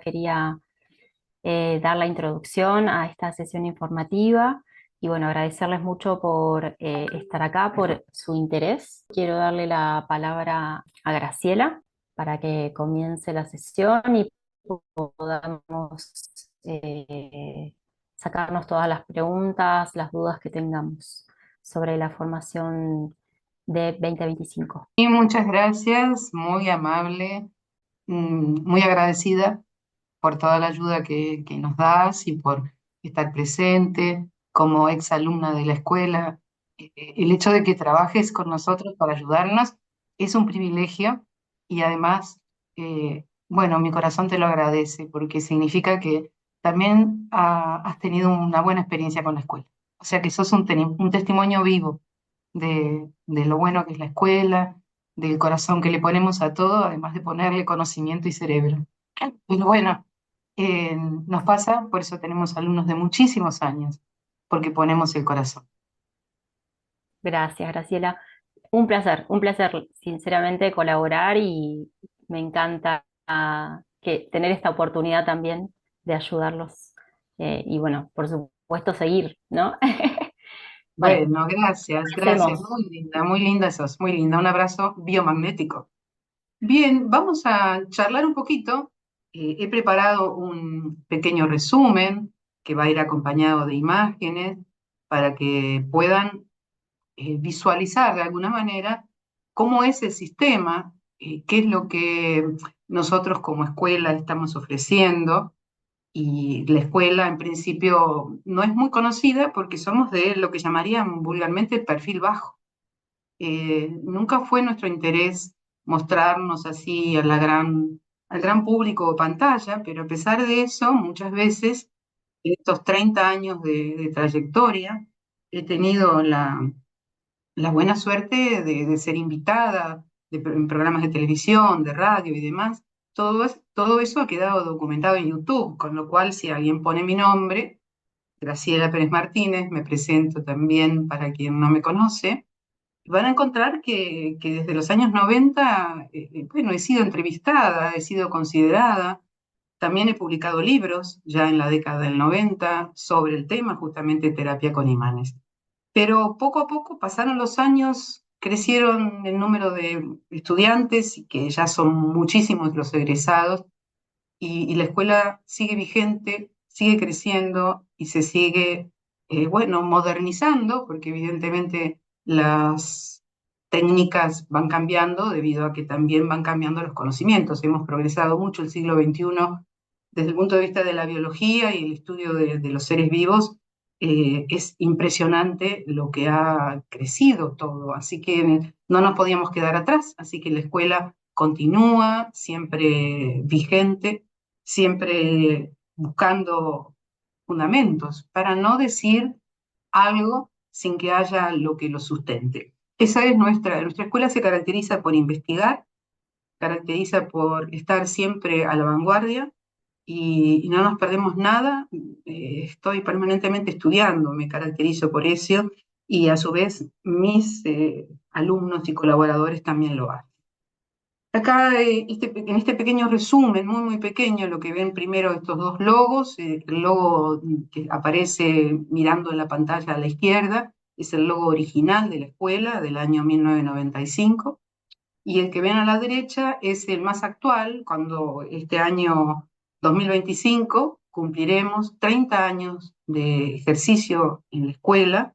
quería dar la introducción a esta sesión informativa y bueno, agradecerles mucho por estar acá, por su interés. Quiero darle la palabra a Graciela para que comience la sesión y podamos sacarnos todas las preguntas, las dudas que tengamos sobre la formación de 2025. Y muchas gracias, muy amable, muy agradecida por toda la ayuda que nos das y por estar presente como exalumna de la escuela. El hecho de que trabajes con nosotros para ayudarnos es un privilegio y además, bueno, mi corazón te lo agradece porque significa que también has tenido una buena experiencia con la escuela. O sea que sos un testimonio vivo de lo bueno que es la escuela, del corazón que le ponemos a todo, además de ponerle conocimiento y cerebro. Pero bueno, nos pasa, por eso tenemos alumnos de muchísimos años, porque ponemos el corazón. Gracias, Graciela. Un placer, sinceramente, colaborar y me encanta tener esta oportunidad también de ayudarlos. Y bueno, por supuesto, seguir, ¿no? Bueno, Bueno, gracias, gracias, hacemos. muy linda sos, muy linda. Un abrazo biomagnético. Bien, vamos a charlar un poquito. He preparado un pequeño resumen que va a ir acompañado de imágenes para que puedan visualizar de alguna manera cómo es el sistema, qué es lo que nosotros como escuela estamos ofreciendo. Y la escuela en principio no es muy conocida porque somos de lo que llamarían vulgarmente el perfil bajo. Nunca fue nuestro interés mostrarnos así al gran público o pantalla, pero a pesar de eso, muchas veces, en estos 30 años de trayectoria, he tenido la buena suerte de ser invitada en programas de televisión, de radio y demás. Todo eso ha quedado documentado en YouTube, con lo cual si alguien pone mi nombre, Graciela Pérez Martínez, me presento también para quien no me conoce, van a encontrar que desde los años 90, bueno, he sido entrevistada, he sido considerada, también he publicado libros ya en la década del 90 sobre el tema justamente terapia con imanes. Pero poco a poco pasaron los años, crecieron el número de estudiantes, y que ya son muchísimos los egresados, y la escuela sigue vigente, sigue creciendo y se sigue, bueno, modernizando, porque evidentemente las técnicas van cambiando debido a que también van cambiando los conocimientos. Hemos progresado mucho el siglo XXI desde el punto de vista de la biología y el estudio de los seres vivos. Es impresionante lo que ha crecido todo, así que no nos podíamos quedar atrás, así que la escuela continúa siempre vigente, siempre buscando fundamentos, para no decir algo sin que haya lo que lo sustente. Esa es nuestra escuela se caracteriza por investigar, caracteriza por estar siempre a la vanguardia y no nos perdemos nada. Estoy permanentemente estudiando, me caracterizo por eso y a su vez mis alumnos y colaboradores también lo hacen. Acá, en este pequeño resumen, muy, muy pequeño, lo que ven primero estos dos logos, el logo que aparece mirando en la pantalla a la izquierda, es el logo original de la escuela del año 1995, y el que ven a la derecha es el más actual, cuando este año 2025 cumpliremos 30 años de ejercicio en la escuela.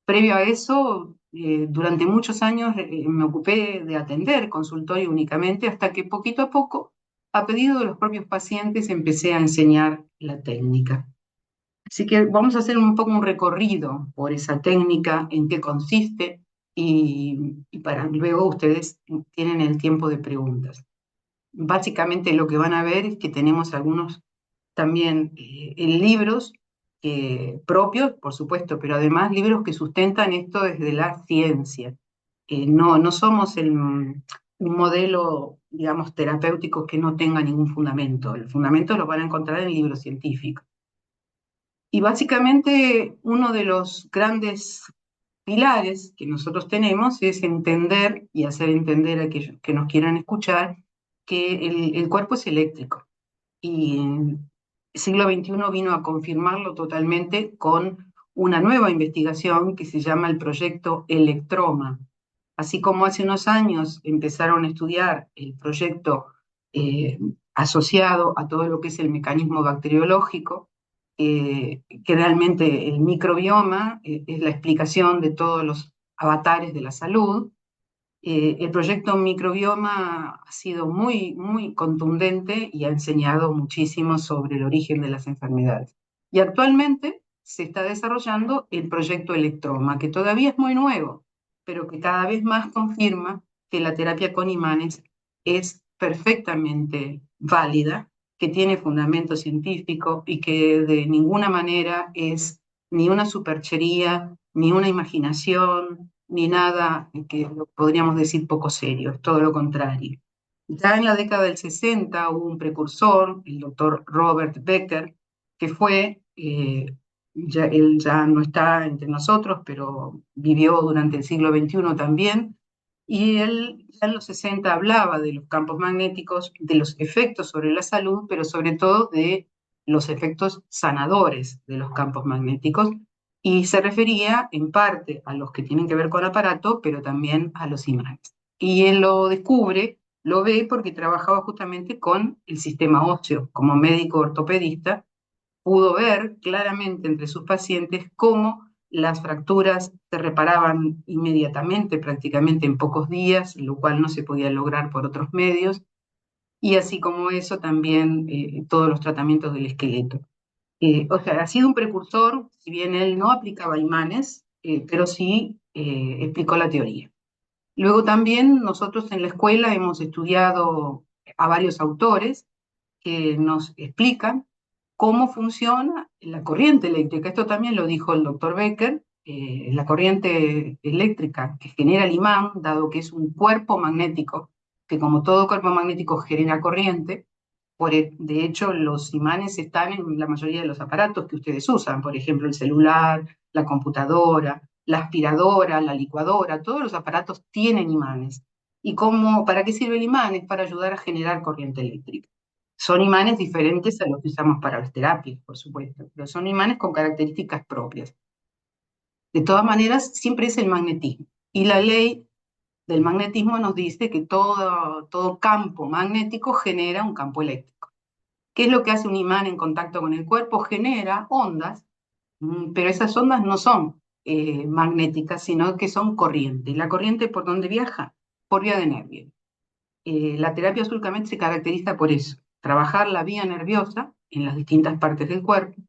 Previo a eso, durante muchos años me ocupé de atender consultorio únicamente, hasta que poquito a poco, a pedido de los propios pacientes, empecé a enseñar la técnica. Así que vamos a hacer un poco un recorrido por esa técnica, en qué consiste, y para luego ustedes tienen el tiempo de preguntas. Básicamente lo que van a ver es que tenemos algunos también en libros propios, por supuesto, pero además libros que sustentan esto desde la ciencia. No somos un modelo, digamos, terapéutico que no tenga ningún fundamento. El fundamento lo van a encontrar en libros científicos. Y básicamente uno de los grandes pilares que nosotros tenemos es entender y hacer entender a aquellos que nos quieran escuchar que el cuerpo es eléctrico y el siglo XXI vino a confirmarlo totalmente con una nueva investigación que se llama el proyecto Electroma. Así como hace unos años empezaron a estudiar el proyecto eh, asociado a todo lo que es el mecanismo bacteriológico, que realmente el microbioma es la explicación de todos los avatares de la salud. El proyecto Microbioma ha sido muy contundente y ha enseñado muchísimo sobre el origen de las enfermedades. Y actualmente se está desarrollando el proyecto Electroma, que todavía es muy nuevo, pero que cada vez más confirma que la terapia con imanes es perfectamente válida, que tiene fundamento científico y que de ninguna manera es ni una superchería, ni una imaginación, ni nada que podríamos decir poco serio, es todo lo contrario. Ya en la década del 60 hubo un precursor, el doctor Robert Becker, que fue, él ya no está entre nosotros, pero vivió durante el siglo XXI también, y él ya en los 60 hablaba de los campos magnéticos, de los efectos sobre la salud, pero sobre todo de los efectos sanadores de los campos magnéticos, y se refería en parte a los que tienen que ver con aparato, pero también a los imanes. Y él lo descubre, lo ve porque trabajaba justamente con el sistema óseo. Como médico ortopedista, pudo ver claramente entre sus pacientes cómo las fracturas se reparaban inmediatamente, prácticamente en pocos días, lo cual no se podía lograr por otros medios, y así como eso también todos los tratamientos del esqueleto. O sea, ha sido un precursor, si bien él no aplicaba imanes, pero sí explicó la teoría. Luego también nosotros en la escuela hemos estudiado a varios autores que nos explican cómo funciona la corriente eléctrica. Esto también lo dijo el doctor Becker, la corriente eléctrica que genera el imán, dado que es un cuerpo magnético, que como todo cuerpo magnético genera corriente. De hecho, los imanes están en la mayoría de los aparatos que ustedes usan, por ejemplo, el celular, la computadora, la aspiradora, la licuadora, todos los aparatos tienen imanes. ¿Y para qué sirve el imán? Es para ayudar a generar corriente eléctrica. Son imanes diferentes a los que usamos para las terapias, por supuesto, pero son imanes con características propias. De todas maneras, siempre es el magnetismo. Y la ley del magnetismo nos dice que todo campo magnético genera un campo eléctrico. ¿Qué es lo que hace un imán en contacto con el cuerpo? Genera ondas, pero esas ondas no son magnéticas, sino que son corriente. ¿Y la corriente por dónde viaja? Por vía de nervio. La terapia azul se caracteriza por eso, trabajar la vía nerviosa en las distintas partes del cuerpo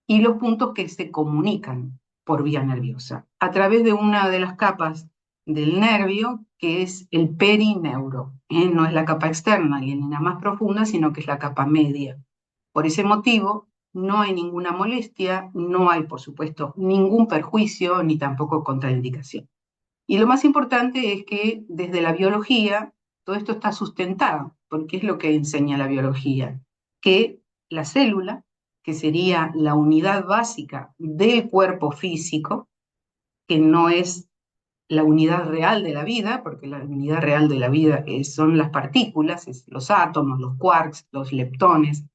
y los puntos que se comunican por vía nerviosa, a través de una de las capas del nervio, que es el perineuro. No es la capa externa ni la más profunda, sino que es la capa media. Por ese motivo, no hay ninguna molestia, no hay, por supuesto, ningún perjuicio ni tampoco contraindicación. Y lo más importante es que desde la biología todo esto está sustentado, porque es lo que enseña la biología, que la célula, que sería la unidad básica del cuerpo físico, que no es la unidad real de la vida, porque la unidad real de la vida son las partículas, los átomos, los quarks, los leptones,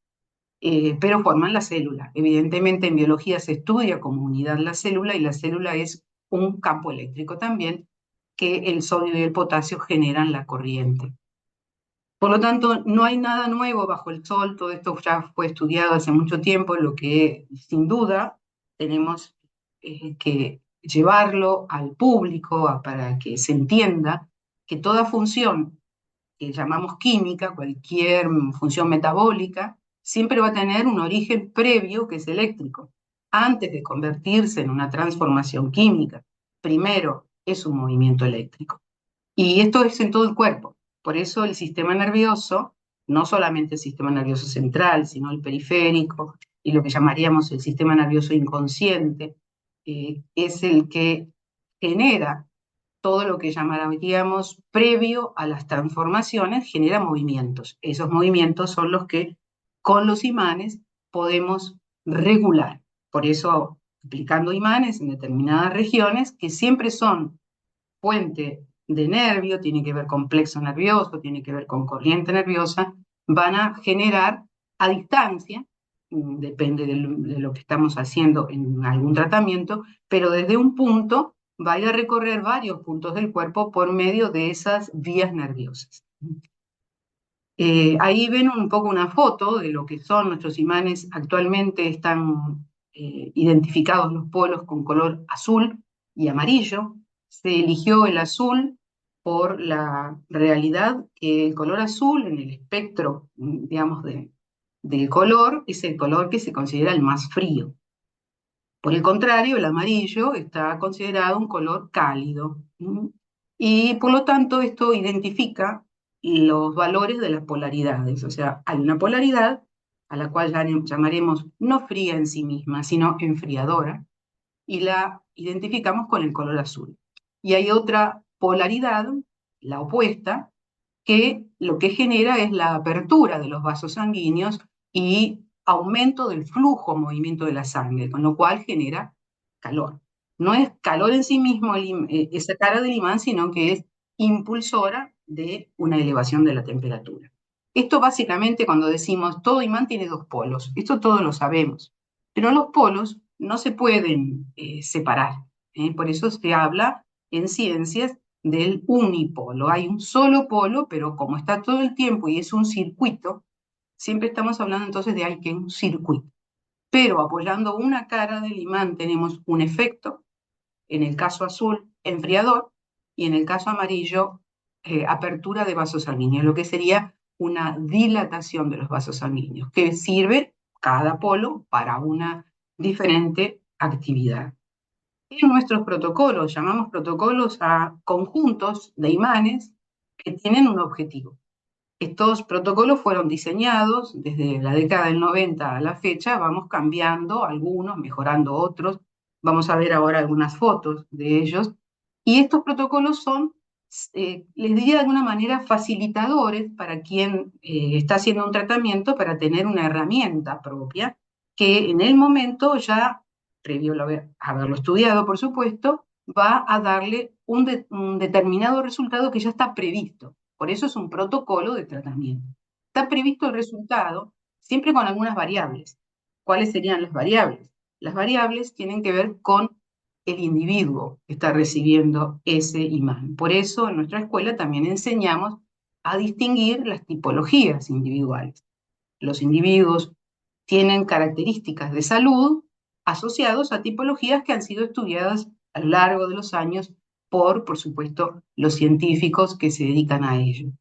pero forman la célula. Evidentemente en biología se estudia como unidad la célula y la célula es un campo eléctrico también, que el sodio y el potasio generan la corriente. Por lo tanto, no hay nada nuevo bajo el sol, todo esto ya fue estudiado hace mucho tiempo, lo que sin duda tenemos que llevarlo al público para que se entienda que toda función que llamamos química, cualquier función metabólica, siempre va a tener un origen previo que es eléctrico, antes de convertirse en una transformación química. Primero es un movimiento eléctrico. Y esto es en todo el cuerpo. Por eso el sistema nervioso, no solamente el sistema nervioso central, sino el periférico y lo que llamaríamos el sistema nervioso inconsciente, es el que genera todo lo que llamaríamos previo a las transformaciones, genera movimientos. Esos movimientos son los que con los imanes podemos regular. Por eso, aplicando imanes en determinadas regiones, que siempre son fuente de nervio, tiene que ver con plexo nervioso, tiene que ver con corriente nerviosa, van a generar a distancia, depende de lo que estamos haciendo en algún tratamiento, pero desde un punto va a ir a recorrer varios puntos del cuerpo por medio de esas vías nerviosas. Ahí ven un poco una foto de lo que son nuestros imanes. Actualmente están identificados los polos con color azul y amarillo. Se eligió el azul por la realidad que el color azul en el espectro, digamos, del color es el color que se considera el más frío. Por el contrario, el amarillo está considerado un color cálido. Y por lo tanto, esto identifica los valores de las polaridades. O sea, hay una polaridad a la cual llamaremos no fría en sí misma, sino enfriadora, y la identificamos con el color azul. Y hay otra polaridad, la opuesta, que lo que genera es la apertura de los vasos sanguíneos y aumento del flujo, movimiento de la sangre, con lo cual genera calor. No es calor en sí mismo esa cara del imán, sino que es impulsora de una elevación de la temperatura. Esto básicamente cuando decimos todo imán tiene dos polos, esto todos lo sabemos, pero los polos no se pueden separar. Por eso se habla en ciencias del unipolo. Hay un solo polo, pero como está todo el tiempo y es un circuito, siempre estamos hablando entonces de hay que un circuito. Pero apoyando una cara del imán tenemos un efecto, en el caso azul, enfriador, y en el caso amarillo, apertura de vasos sanguíneos, lo que sería una dilatación de los vasos sanguíneos, que sirve cada polo para una diferente actividad. En nuestros protocolos, llamamos protocolos a conjuntos de imanes que tienen un objetivo. Estos protocolos fueron diseñados desde la década del 90 a la fecha, vamos cambiando algunos, mejorando otros, vamos a ver ahora algunas fotos de ellos, y estos protocolos son, les diría de alguna manera, facilitadores para quien está haciendo un tratamiento para tener una herramienta propia que en el momento ya, previo a haberlo estudiado por supuesto, va a darle un determinado resultado que ya está previsto. Por eso es un protocolo de tratamiento. Está previsto el resultado, siempre con algunas variables. ¿Cuáles serían las variables? Las variables tienen que ver con el individuo que está recibiendo ese imán. Por eso en nuestra escuela también enseñamos a distinguir las tipologías individuales. Los individuos tienen características de salud asociados a tipologías que han sido estudiadas a lo largo de los años por supuesto, los científicos que se dedican a ello.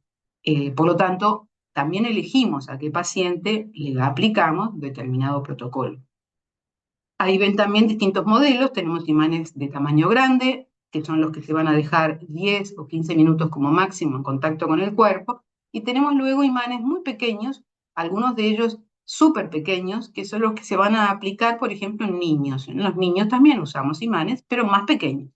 Por lo tanto, también elegimos a qué paciente le aplicamos determinado protocolo. Ahí ven también distintos modelos, tenemos imanes de tamaño grande, que son los que se van a dejar 10 o 15 minutos como máximo en contacto con el cuerpo, y tenemos luego imanes muy pequeños, algunos de ellos súper pequeños, que son los que se van a aplicar, por ejemplo, en niños. En los niños también usamos imanes, pero más pequeños.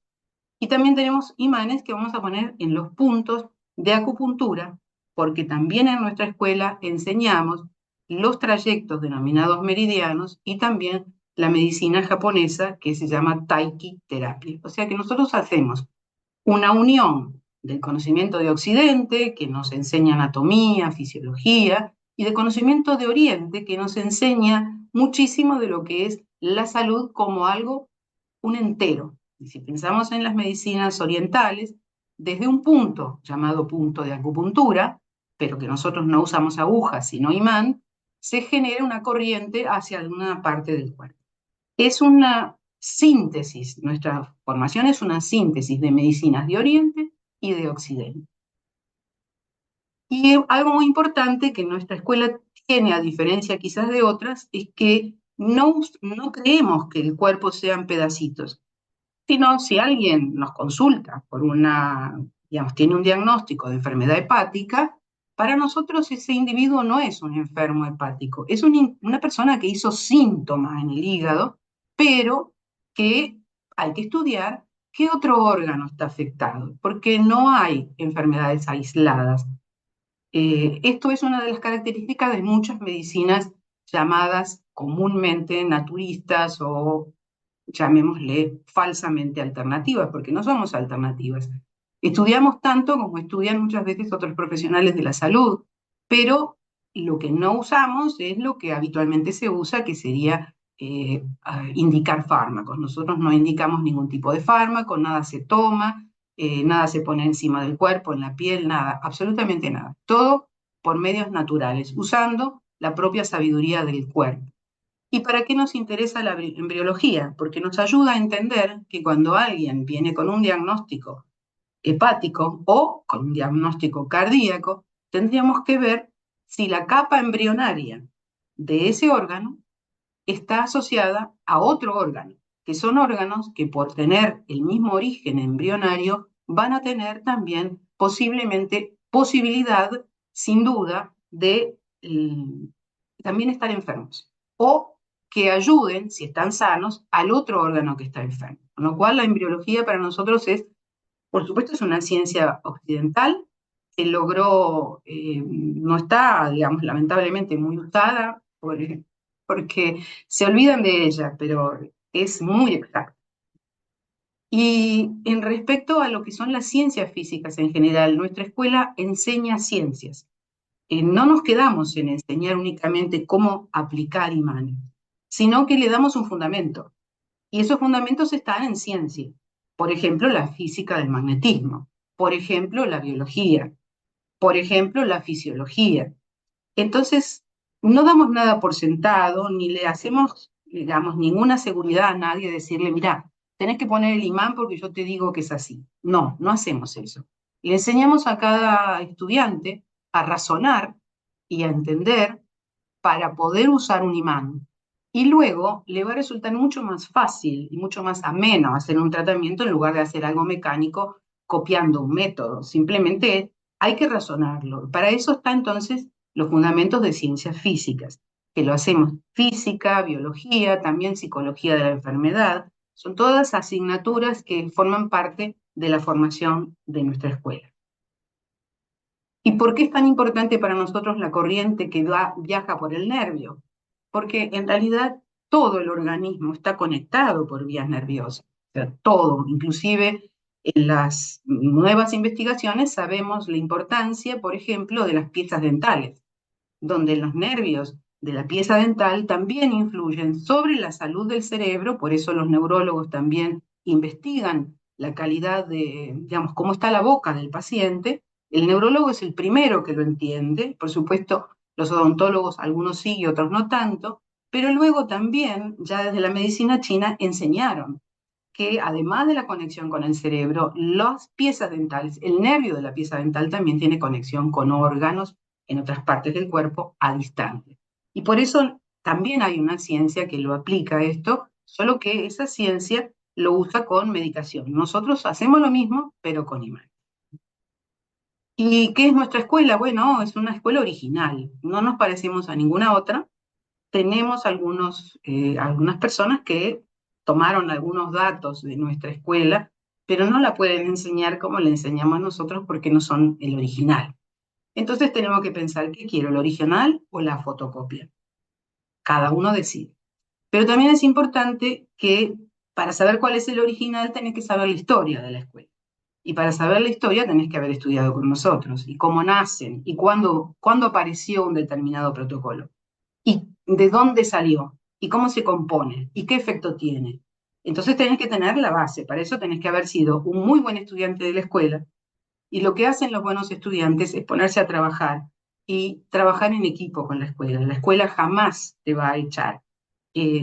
Y también tenemos imanes que vamos a poner en los puntos de acupuntura, porque también en nuestra escuela enseñamos los trayectos denominados meridianos y también la medicina japonesa que se llama Taiki terapia. O sea que nosotros hacemos una unión del conocimiento de Occidente, que nos enseña anatomía, fisiología, y de conocimiento de Oriente, que nos enseña muchísimo de lo que es la salud como algo, un entero. Y si pensamos en las medicinas orientales, desde un punto llamado punto de acupuntura, pero que nosotros no usamos agujas sino imán, se genera una corriente hacia alguna parte del cuerpo. Es una síntesis, nuestra formación es una síntesis de medicinas de Oriente y de Occidente. Y algo muy importante que nuestra escuela tiene, a diferencia quizás de otras, es que no creemos que el cuerpo sean pedacitos, sino si alguien nos consulta por digamos, tiene un diagnóstico de enfermedad hepática, para nosotros ese individuo no es un enfermo hepático, es una persona que hizo síntomas en el hígado, pero que hay que estudiar qué otro órgano está afectado, porque no hay enfermedades aisladas. Esto es una de las características de muchas medicinas llamadas comúnmente naturistas o llamémosle falsamente alternativas, porque no somos alternativas. Estudiamos tanto como estudian muchas veces otros profesionales de la salud, pero lo que no usamos es lo que habitualmente se usa, que sería indicar fármacos. Nosotros no indicamos ningún tipo de fármaco, nada se toma, nada se pone encima del cuerpo, en la piel, nada, absolutamente nada. Todo por medios naturales, usando la propia sabiduría del cuerpo. ¿Y para qué nos interesa la embriología? Porque nos ayuda a entender que cuando alguien viene con un diagnóstico hepático o con un diagnóstico cardíaco, tendríamos que ver si la capa embrionaria de ese órgano está asociada a otro órgano, que son órganos que por tener el mismo origen embrionario van a tener también posiblemente posibilidad, sin duda, de también estar enfermos o que ayuden, si están sanos, al otro órgano que está enfermo. Con lo cual la embriología para nosotros es, por supuesto, es una ciencia occidental, se logró, no está, digamos, lamentablemente muy usada porque se olvidan de ella, pero es muy exacta. Y en respecto a lo que son las ciencias físicas en general, nuestra escuela enseña ciencias. No nos quedamos en enseñar únicamente cómo aplicar imanes, sino que le damos un fundamento. Y esos fundamentos están en ciencia. Por ejemplo, la física del magnetismo. Por ejemplo, la biología. Por ejemplo, la fisiología. Entonces, no damos nada por sentado, ni le hacemos, digamos, ninguna seguridad a nadie, decirle, mira, tenés que poner el imán porque yo te digo que es así. No, no hacemos eso. Le enseñamos a cada estudiante a razonar y a entender para poder usar un imán. Y luego le va a resultar mucho más fácil y mucho más ameno hacer un tratamiento en lugar de hacer algo mecánico copiando un método. Simplemente hay que razonarlo. Para eso están entonces los fundamentos de ciencias físicas, que lo hacemos física, biología, también psicología de la enfermedad. Son todas asignaturas que forman parte de la formación de nuestra escuela. ¿Y por qué es tan importante para nosotros la corriente que viaja por el nervio? Porque en realidad todo el organismo está conectado por vías nerviosas, o sea, todo, inclusive en las nuevas investigaciones sabemos la importancia, por ejemplo, de las piezas dentales, donde los nervios de la pieza dental también influyen sobre la salud del cerebro, por eso los neurólogos también investigan la calidad de, digamos, cómo está la boca del paciente. El neurólogo es el primero que lo entiende, por supuesto, los odontólogos, algunos sí y otros no tanto, pero luego también, ya desde la medicina china, enseñaron que además de la conexión con el cerebro, las piezas dentales, el nervio de la pieza dental también tiene conexión con órganos en otras partes del cuerpo a distancia. Y por eso también hay una ciencia que lo aplica a esto, solo que esa ciencia lo usa con medicación. Nosotros hacemos lo mismo, pero con imanes. ¿Y qué es nuestra escuela? Bueno, es una escuela original, no nos parecemos a ninguna otra. Tenemos algunas personas que tomaron algunos datos de nuestra escuela, pero no la pueden enseñar como le enseñamos nosotros porque no son el original. Entonces tenemos que pensar qué quiero, el original o la fotocopia. Cada uno decide. Pero también es importante que para saber cuál es el original tenés que saber la historia de la escuela. Y para saber la historia tenés que haber estudiado con nosotros, y cómo nacen, y cuándo apareció un determinado protocolo, y de dónde salió, y cómo se compone, y qué efecto tiene. Entonces tenés que tener la base, para eso tenés que haber sido un muy buen estudiante de la escuela, y lo que hacen los buenos estudiantes es ponerse a trabajar y trabajar en equipo con la escuela. La escuela jamás te va a echar,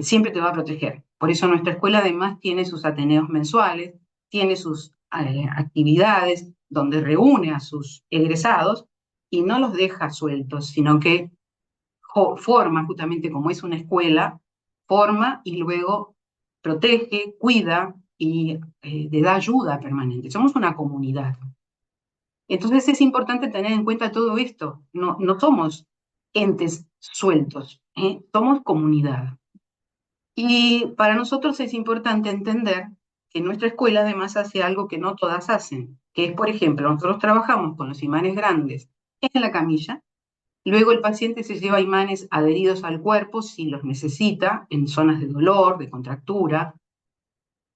siempre te va a proteger. Por eso nuestra escuela además tiene sus ateneos mensuales, tiene sus actividades donde reúne a sus egresados y no los deja sueltos, sino que forma, justamente como es una escuela, forma y luego protege, cuida y le da ayuda permanente. Somos una comunidad. Entonces es importante tener en cuenta todo esto. No, no somos entes sueltos, somos comunidad. Y para nosotros es importante entender que nuestra escuela además hace algo que no todas hacen, que es, por ejemplo, nosotros trabajamos con los imanes grandes en la camilla. Luego el paciente se lleva imanes adheridos al cuerpo si los necesita, en zonas de dolor, de contractura.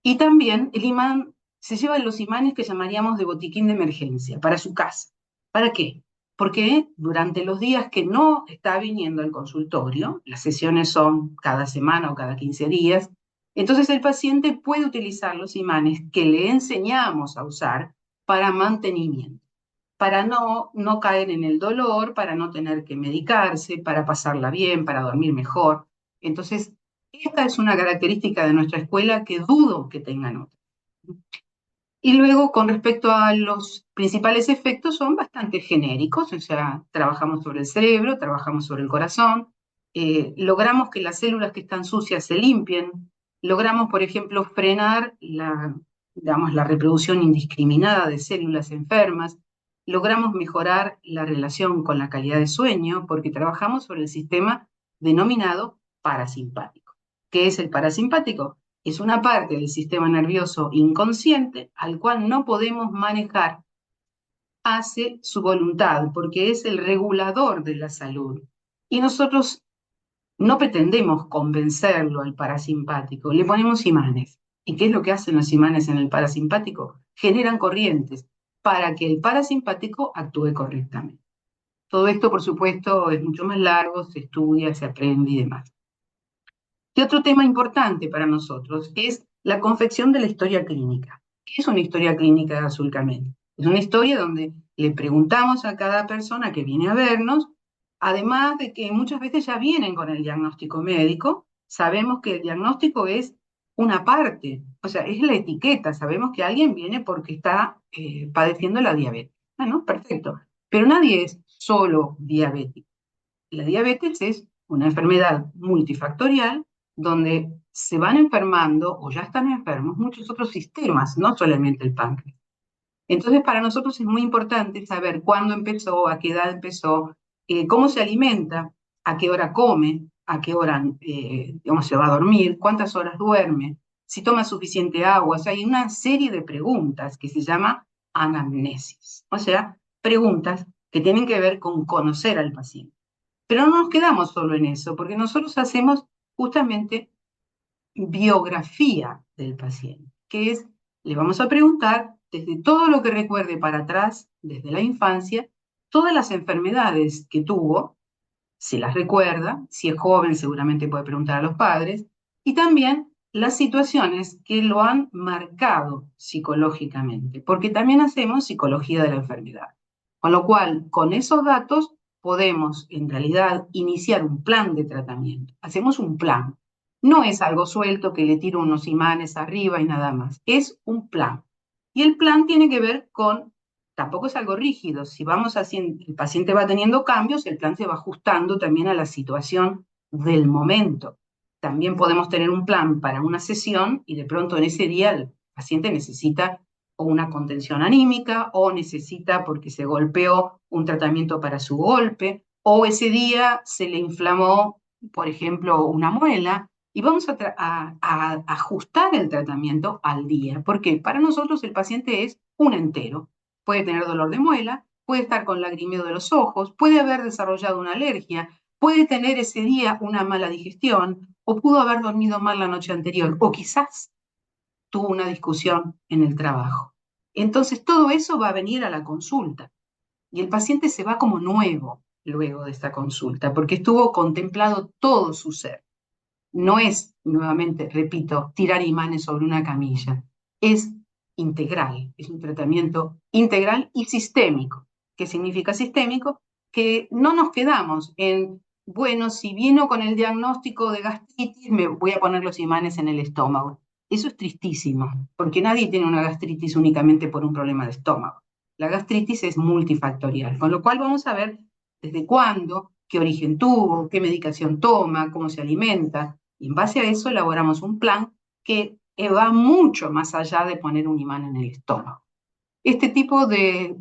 Y también el imán se lleva los imanes que llamaríamos de botiquín de emergencia, para su casa. ¿Para qué? porque durante los días que no está viniendo al consultorio, las sesiones son cada semana o cada 15 días, entonces el paciente puede utilizar los imanes que le enseñamos a usar para mantenimiento, para no caer en el dolor, para no tener que medicarse, para pasarla bien, para dormir mejor. Entonces, esta es una característica de nuestra escuela que dudo que tengan otra. Y luego, con respecto a los principales efectos, son bastante genéricos, o sea, trabajamos sobre el cerebro, trabajamos sobre el corazón, logramos que las células que están sucias se limpien, logramos, por ejemplo, frenar digamos, la reproducción indiscriminada de células enfermas, logramos mejorar la relación con la calidad de sueño, porque trabajamos sobre el sistema denominado parasimpático. ¿Qué es el parasimpático? Es una parte del sistema nervioso inconsciente al cual no podemos manejar, hace su voluntad, porque es el regulador de la salud. Y nosotros no pretendemos convencerlo al parasimpático, le ponemos imanes. ¿Y qué es lo que hacen los imanes en el parasimpático? Generan corrientes para que el parasimpático actúe correctamente. Todo esto, por supuesto, es mucho más largo, se estudia, se aprende y demás. Y otro tema importante para nosotros es la confección de la historia clínica. ¿Qué es una historia clínica de Azul Camel? Es una historia donde le preguntamos a cada persona que viene a vernos, además de que muchas veces ya vienen con el diagnóstico médico, sabemos que el diagnóstico es una parte, o sea, es la etiqueta, sabemos que alguien viene porque está padeciendo la diabetes. ¿No? Perfecto. Pero nadie es solo diabético. La diabetes es una enfermedad multifactorial donde se van enfermando o ya están enfermos muchos otros sistemas, no solamente el páncreas. Entonces, para nosotros es muy importante saber cuándo empezó, a qué edad empezó, cómo se alimenta, a qué hora come, a qué hora digamos, se va a dormir, cuántas horas duerme, si toma suficiente agua. O sea, hay una serie de preguntas que se llama anamnesis, o sea, preguntas que tienen que ver con conocer al paciente. Pero no nos quedamos solo en eso, porque nosotros hacemos justamente biografía del paciente, que es, le vamos a preguntar desde todo lo que recuerde para atrás, desde la infancia, todas las enfermedades que tuvo, si las recuerda, si es joven seguramente puede preguntar a los padres, y también las situaciones que lo han marcado psicológicamente, porque también hacemos psicología de la enfermedad. Con lo cual, con esos datos podemos en realidad iniciar un plan de tratamiento. Hacemos un plan. No es algo suelto que le tiro unos imanes arriba y nada más. Es un plan. Y el plan tiene que ver con, tampoco es algo rígido. Si vamos haciendo, el paciente va teniendo cambios, el plan se va ajustando también a la situación del momento. También podemos tener un plan para una sesión y de pronto en ese día el paciente necesita o una contención anímica o necesita porque se golpeó un tratamiento para su golpe o ese día se le inflamó, por ejemplo, una muela y vamos a ajustar el tratamiento al día, porque para nosotros el paciente es un entero. Puede tener dolor de muela, puede estar con lagrimeo de los ojos, puede haber desarrollado una alergia, puede tener ese día una mala digestión o pudo haber dormido mal la noche anterior o quizás tuvo una discusión en el trabajo. Entonces todo eso va a venir a la consulta y el paciente se va como nuevo luego de esta consulta porque estuvo contemplado todo su ser. No es, nuevamente, repito, tirar imanes sobre una camilla. Es integral, es un tratamiento integral y sistémico. ¿Qué significa sistémico? Que no nos quedamos en, bueno, si vino con el diagnóstico de gastritis, me voy a poner los imanes en el estómago. Eso es tristísimo, porque nadie tiene una gastritis únicamente por un problema de estómago. La gastritis es multifactorial, con lo cual vamos a ver desde cuándo, qué origen tuvo, qué medicación toma, cómo se alimenta, y en base a eso elaboramos un plan que va mucho más allá de poner un imán en el estómago. Este tipo de,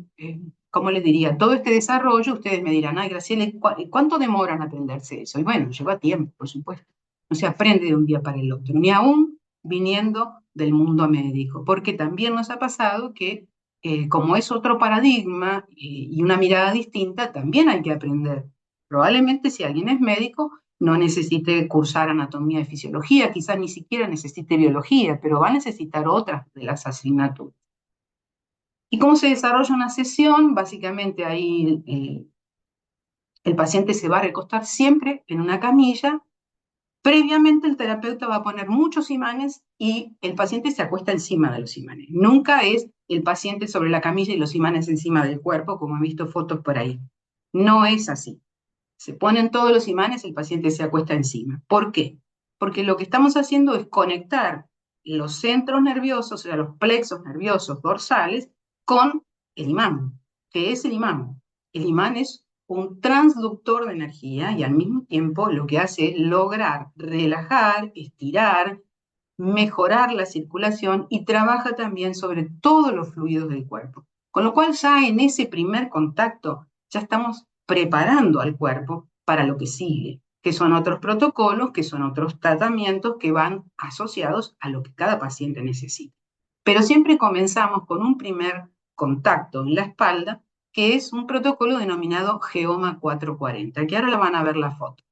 ¿cómo les diría? Todo este desarrollo, ustedes me dirán, ay, Graciela, ¿cuánto demoran a aprenderse eso? Y bueno, lleva tiempo, por supuesto. No se aprende de un día para el otro, ni aún viniendo del mundo médico, porque también nos ha pasado que, como es otro paradigma y una mirada distinta, también hay que aprender. Probablemente si alguien es médico, no necesite cursar anatomía y fisiología, quizás ni siquiera necesite biología, pero va a necesitar otras de las asignaturas. ¿Y cómo se desarrolla una sesión? Básicamente ahí El paciente se va a recostar siempre en una camilla. Previamente el terapeuta va a poner muchos imanes y el paciente se acuesta encima de los imanes. Nunca es el paciente sobre la camilla y los imanes encima del cuerpo, como he visto fotos por ahí. No es así. Se ponen todos los imanes, el paciente se acuesta encima. ¿Por qué? Porque lo que estamos haciendo es conectar los centros nerviosos, o sea, los plexos nerviosos dorsales, con el imán. ¿Qué es el imán? El imán es un transductor de energía y al mismo tiempo lo que hace es lograr relajar, estirar, mejorar la circulación y trabaja también sobre todos los fluidos del cuerpo. Con lo cual ya en ese primer contacto ya estamos preparando al cuerpo para lo que sigue, que son otros protocolos, que son otros tratamientos que van asociados a lo que cada paciente necesita. Pero siempre comenzamos con un primer contacto en la espalda, que es un protocolo denominado Geoma 440, que ahora la van a ver la foto.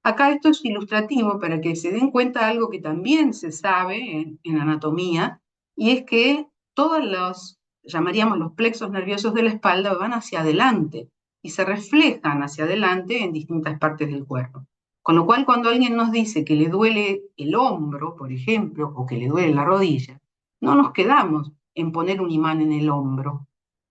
Acá esto es ilustrativo para que se den cuenta de algo que también se sabe en anatomía, y es que todos los, llamaríamos los plexos nerviosos de la espalda, van hacia adelante y se reflejan hacia adelante en distintas partes del cuerpo. Con lo cual, cuando alguien nos dice que le duele el hombro, por ejemplo, o que le duele la rodilla, no nos quedamos en poner un imán en el hombro,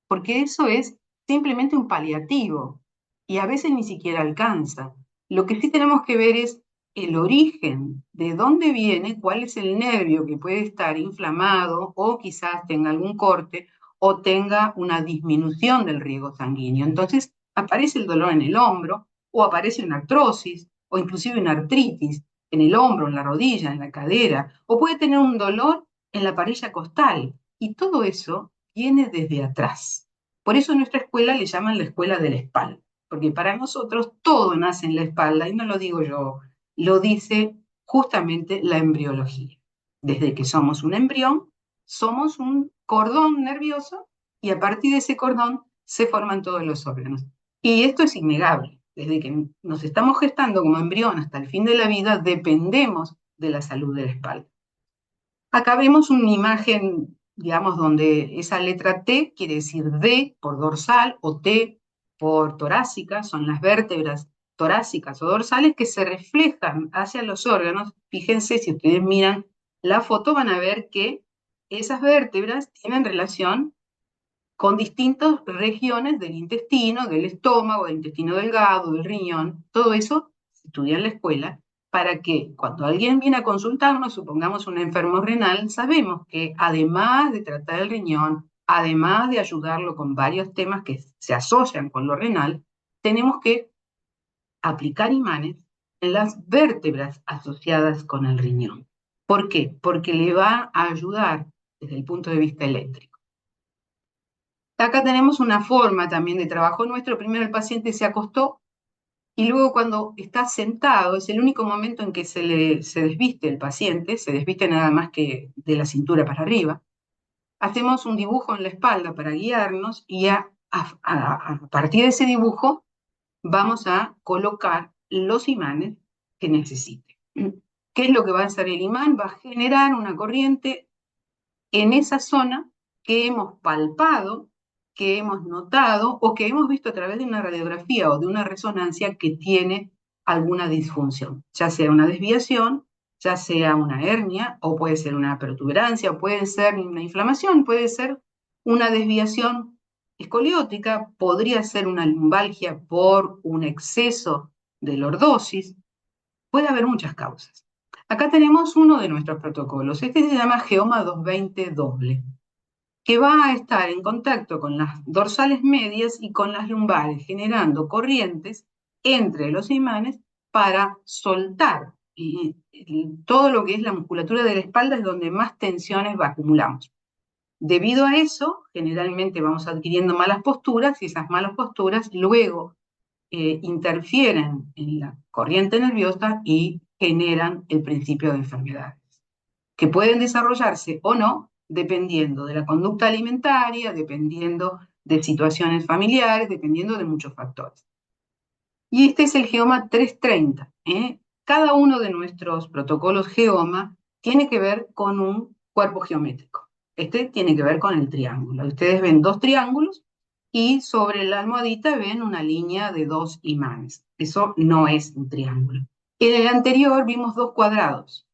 porque eso es simplemente un paliativo y a veces ni siquiera alcanza. Lo que sí tenemos que ver es el origen, de dónde viene, cuál es el nervio que puede estar inflamado o quizás tenga algún corte o tenga una disminución del riego sanguíneo. Entonces aparece el dolor en el hombro o aparece una artrosis o inclusive una artritis en el hombro, en la rodilla, en la cadera, o puede tener un dolor en la parilla costal. Y todo eso viene desde atrás. Por eso en nuestra escuela le llaman la escuela de la espalda, porque para nosotros todo nace en la espalda, y no lo digo yo, lo dice justamente la embriología. Desde que somos un embrión, somos un cordón nervioso, y a partir de ese cordón se forman todos los órganos. Y esto es innegable. Desde que nos estamos gestando como embrión hasta el fin de la vida, dependemos de la salud de la espalda. Acá vemos una imagen, digamos, donde esa letra T quiere decir D por dorsal o T por torácica, son las vértebras torácicas o dorsales que se reflejan hacia los órganos. Fíjense, si ustedes miran la foto van a ver que esas vértebras tienen relación con distintas regiones del intestino, del estómago, del intestino delgado, del riñón. Todo eso se estudia en la escuela para que cuando alguien viene a consultarnos, supongamos un enfermo renal, sabemos que además de tratar el riñón, además de ayudarlo con varios temas que se asocian con lo renal, tenemos que aplicar imanes en las vértebras asociadas con el riñón. ¿Por qué? Porque le va a ayudar desde el punto de vista eléctrico. Acá tenemos una forma también de trabajo nuestro. Primero el paciente se acostó y luego cuando está sentado, es el único momento en que se desviste el paciente, se desviste nada más que de la cintura para arriba. Hacemos un dibujo en la espalda para guiarnos y a partir de ese dibujo vamos a colocar los imanes que necesite. ¿Qué es lo que va a hacer el imán? Va a generar una corriente en esa zona que hemos palpado, que hemos notado o que hemos visto a través de una radiografía o de una resonancia que tiene alguna disfunción, ya sea una desviación, ya sea una hernia, o puede ser una protuberancia, o puede ser una inflamación, puede ser una desviación escoliótica, podría ser una lumbalgia por un exceso de lordosis, puede haber muchas causas. Acá tenemos uno de nuestros protocolos. Este se llama Geoma 220 doble, que va a estar en contacto con las dorsales medias y con las lumbares, generando corrientes entre los imanes para soltar todo lo que es la musculatura de la espalda, es donde más tensiones acumulamos. Debido a eso, generalmente vamos adquiriendo malas posturas y esas malas posturas luego interfieren en la corriente nerviosa y generan el principio de enfermedades, que pueden desarrollarse o no, dependiendo de la conducta alimentaria, dependiendo de situaciones familiares, dependiendo de muchos factores. Y este es el Geoma 330. Cada uno de nuestros protocolos Geoma tiene que ver con un cuerpo geométrico. Este tiene que ver con el triángulo. Ustedes ven dos triángulos y sobre la almohadita ven una línea de 2 imanes. Eso no es un triángulo. En el anterior vimos 2 cuadrados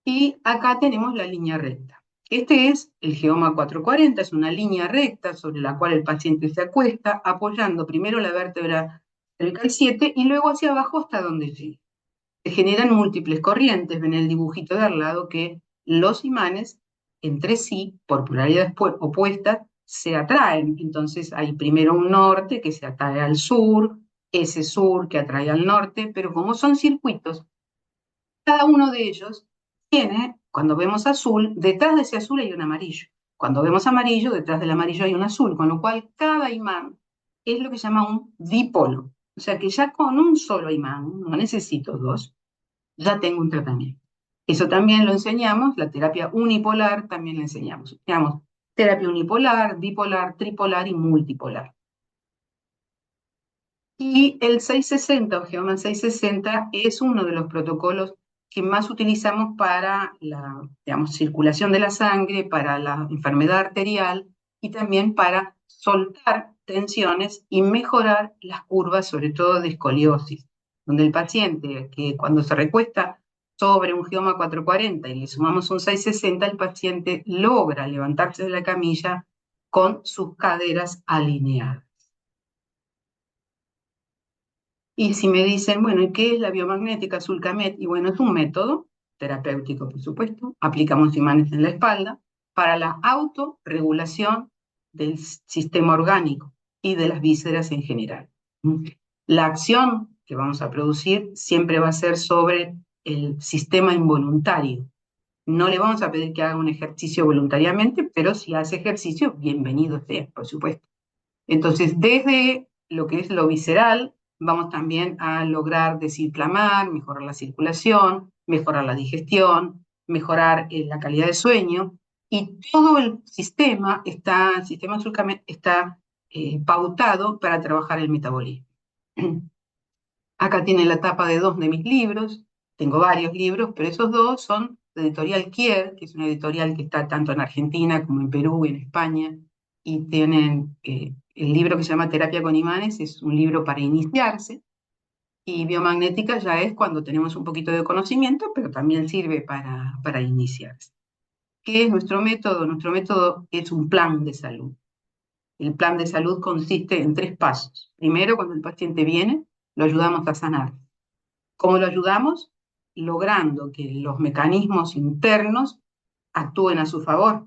y acá tenemos la línea recta. Este es el Geoma 440, es una línea recta sobre la cual el paciente se acuesta, apoyando primero la vértebra cervical 7 y luego hacia abajo hasta donde llegue. Se generan múltiples corrientes, ven el dibujito de al lado que los imanes entre sí, por polaridades opuestas, se atraen. Entonces hay primero un norte que se atrae al sur, ese sur que atrae al norte, pero como son circuitos, cada uno de ellos tiene, cuando vemos azul, detrás de ese azul hay un amarillo. Cuando vemos amarillo, detrás del amarillo hay un azul, con lo cual cada imán es lo que se llama un dipolo. O sea que ya con un solo imán, no necesito dos, ya tengo un tratamiento. Eso también lo enseñamos, la terapia unipolar también la enseñamos. Enseñamos terapia unipolar, bipolar, tripolar y multipolar. Y el 660 o Geoman 660 es uno de los protocolos que más utilizamos para la, digamos, circulación de la sangre, para la enfermedad arterial y también para soltar tensiones y mejorar las curvas, sobre todo de escoliosis, donde el paciente que cuando se recuesta sobre un Geoma 440 y le sumamos un 660, el paciente logra levantarse de la camilla con sus caderas alineadas. Y si me dicen, bueno, ¿y qué es la biomagnética Sulcamet? Y bueno, es un método terapéutico, por supuesto. Aplicamos imanes en la espalda para la autorregulación del sistema orgánico y de las vísceras en general. La acción que vamos a producir siempre va a ser sobre el sistema involuntario. No le vamos a pedir que haga un ejercicio voluntariamente, pero si hace ejercicio, bienvenido sea, por supuesto. Entonces, desde lo que es lo visceral, vamos también a lograr desinflamar, mejorar la circulación, mejorar la digestión, mejorar la calidad de sueño, y todo el sistema está pautado para trabajar el metabolismo. Acá tiene la tapa de 2 de mis libros, tengo varios libros, pero esos 2 son de Editorial Kier, que es una editorial que está tanto en Argentina como en Perú y en España, y tienen el libro que se llama Terapia con imanes, es un libro para iniciarse, y biomagnética ya es cuando tenemos un poquito de conocimiento, pero también sirve para iniciarse. ¿Qué es nuestro método? Nuestro método es un plan de salud. El plan de salud consiste en 3 pasos. Primero, cuando el paciente viene, lo ayudamos a sanar. ¿Cómo lo ayudamos? Logrando que los mecanismos internos actúen a su favor.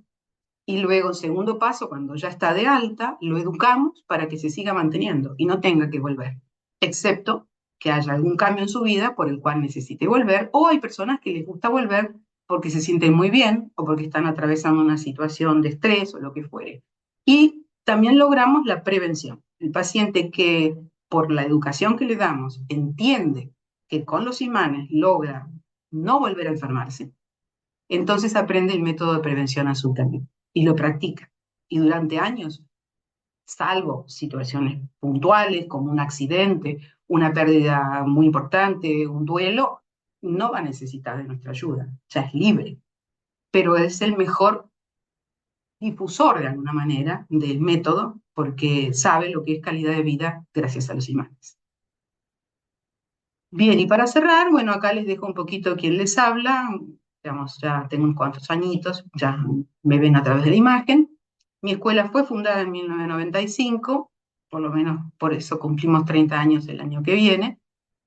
Y luego, segundo paso, cuando ya está de alta, lo educamos para que se siga manteniendo y no tenga que volver, excepto que haya algún cambio en su vida por el cual necesite volver, o hay personas que les gusta volver porque se sienten muy bien o porque están atravesando una situación de estrés o lo que fuere. Y también logramos la prevención. El paciente que, por la educación que le damos, entiende que con los imanes logra no volver a enfermarse, entonces aprende el método de prevención azúcar y lo practica. Y durante años, salvo situaciones puntuales como un accidente, una pérdida muy importante, un duelo, no va a necesitar de nuestra ayuda, ya es libre, pero es el mejor difusor de alguna manera del método porque sabe lo que es calidad de vida gracias a los imanes. Bien, y para cerrar, bueno, acá les dejo un poquito quién les habla. Digamos, ya tengo unos cuantos añitos, ya me ven a través de la imagen. Mi escuela fue fundada en 1995, por lo menos por eso cumplimos 30 años el año que viene.